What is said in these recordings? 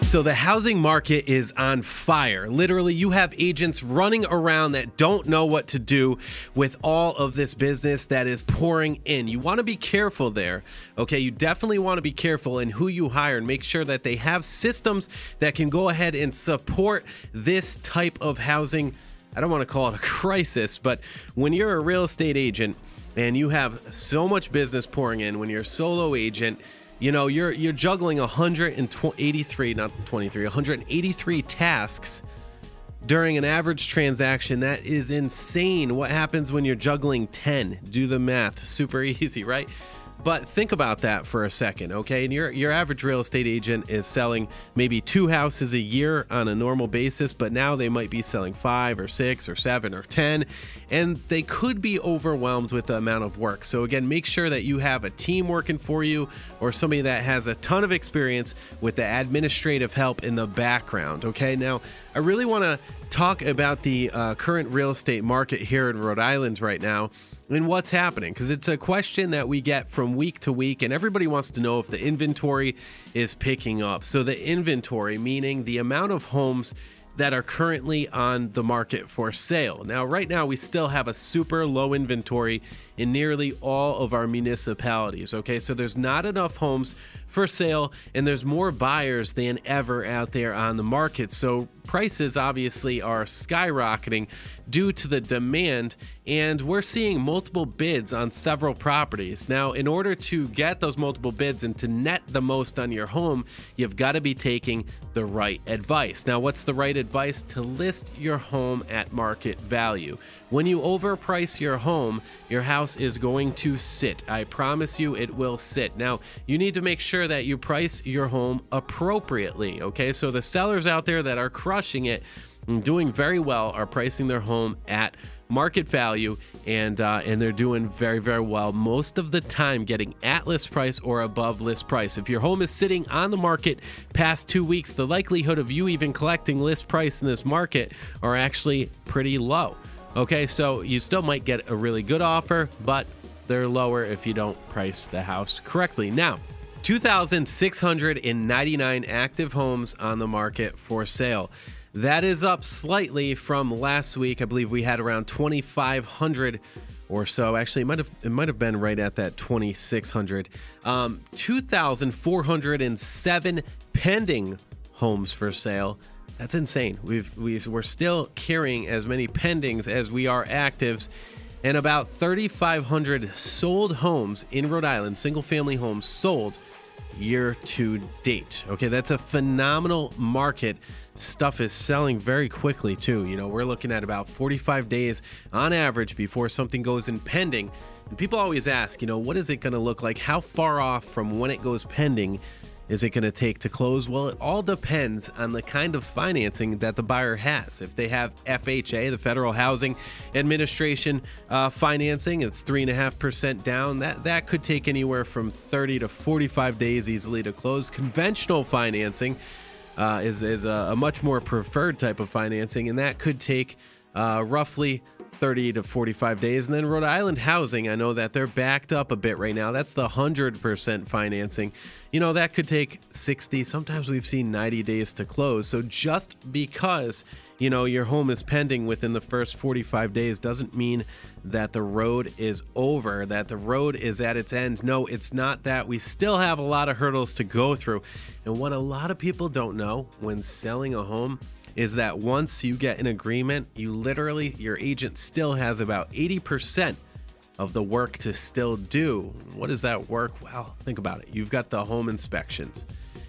So the housing market is on fire. Literally, you have agents running around that don't know what to do with all of this business that is pouring in. You want to be careful there, okay? You definitely want to be careful in who you hire and make sure that they have systems that can go ahead and support this type of housing. I don't want to call it a crisis, but when you're a real estate agent and you have so much business pouring in, when you're a solo agent, you know, you're juggling 183 tasks during an average transaction. That is insane. What happens when you're juggling 10? Do the math. Super easy, right? But think about that for a second, okay? And your average real estate agent is selling maybe 2 houses a year on a normal basis, but now they might be selling 5 or 6 or 7 or 10, and they could be overwhelmed with the amount of work. So again, make sure that you have a team working for you or somebody that has a ton of experience with the administrative help in the background, okay? Now, I really want to talk about the current real estate market here in Rhode Island right now and what's happening, because it's a question that we get from week to week, and everybody wants to know if the inventory is picking up. So the inventory, meaning the amount of homes that are currently on the market for sale. Now, right now, we still have a super low inventory in nearly all of our municipalities, okay? So there's not enough homes for sale, and there's more buyers than ever out there on the market. So prices obviously are skyrocketing due to the demand, and we're seeing multiple bids on several properties. Now, in order to get those multiple bids and to net the most on your home, you've got to be taking the right advice. Now, what's the right advice? To list your home at market value. When you overprice your home, your house is going to sit. I promise you it will sit. Now, you need to make sure that you price your home appropriately, okay? So the sellers out there that are crushing it and doing very well are pricing their home at market value, and they're doing very, very well most of the time, getting at list price or above list price. If your home is sitting on the market past 2 weeks, the likelihood of you even collecting list price in this market are actually pretty low. Okay, so you still might get a really good offer, but they're lower if you don't price the house correctly. Now, 2,699 active homes on the market for sale. That is up slightly from last week. I believe we had around 2,500 or so. Actually, it might have been right at that 2,600. 2,407 pending homes for sale. That's insane. We're still carrying as many pendings as we are actives, and about 3,500 sold homes in Rhode Island, single-family homes sold year to date. Okay, that's a phenomenal market. Stuff is selling very quickly too. You know, we're looking at about 45 days on average before something goes in pending. And people always ask, you know, what is it going to look like? How far off from when it goes pending is it going to take to close? Well, it all depends on the kind of financing that the buyer has. If they have FHA, the Federal Housing Administration financing, it's 3.5% down. That could take anywhere from 30 to 45 days easily to close. Conventional financing is a much more preferred type of financing, and that could take roughly 30 to 45 days. And then Rhode Island Housing, I know that they're backed up a bit right now. That's the 100% financing. You know, that could take 60, sometimes we've seen 90 days to close. So just because, you know, your home is pending within the first 45 days doesn't mean that the road is over, that the road is at its end. No, it's not that. We still have a lot of hurdles to go through. And what a lot of people don't know when selling a home is that once you get an agreement, your agent still has about 80% of the work to still do. What is that work? Well, think about it. You've got the home inspections.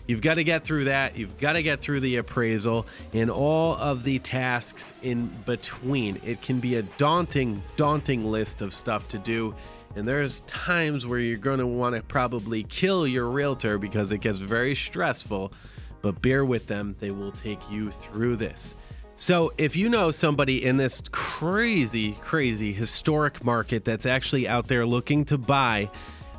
You've got to get through that. You've got to get through the appraisal and all of the tasks in between. It can be a daunting list of stuff to do. And there's times where you're going to want to probably kill your realtor because it gets very stressful. But bear with them. They will take you through this. So if you know somebody in this crazy historic market that's actually out there looking to buy,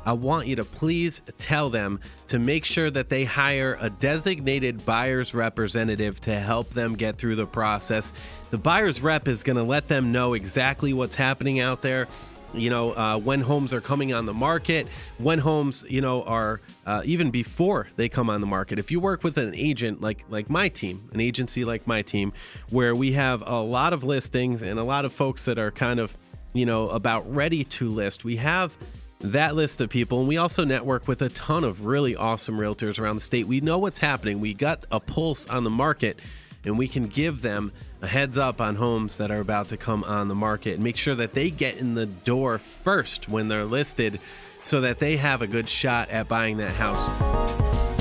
I want you to please tell them to make sure that they hire a designated buyer's representative to help them get through the process. The buyer's rep is going to let them know exactly what's happening out there, when homes are coming on the market, when homes, are even before they come on the market. If you work with an agent like my team, an agency like my team, where we have a lot of listings and a lot of folks that are kind of, about ready to list, we have that list of people. And we also network with a ton of really awesome realtors around the state. We know what's happening. We got a pulse on the market, and we can give them a heads up on homes that are about to come on the market and make sure that they get in the door first when they're listed so that they have a good shot at buying that house.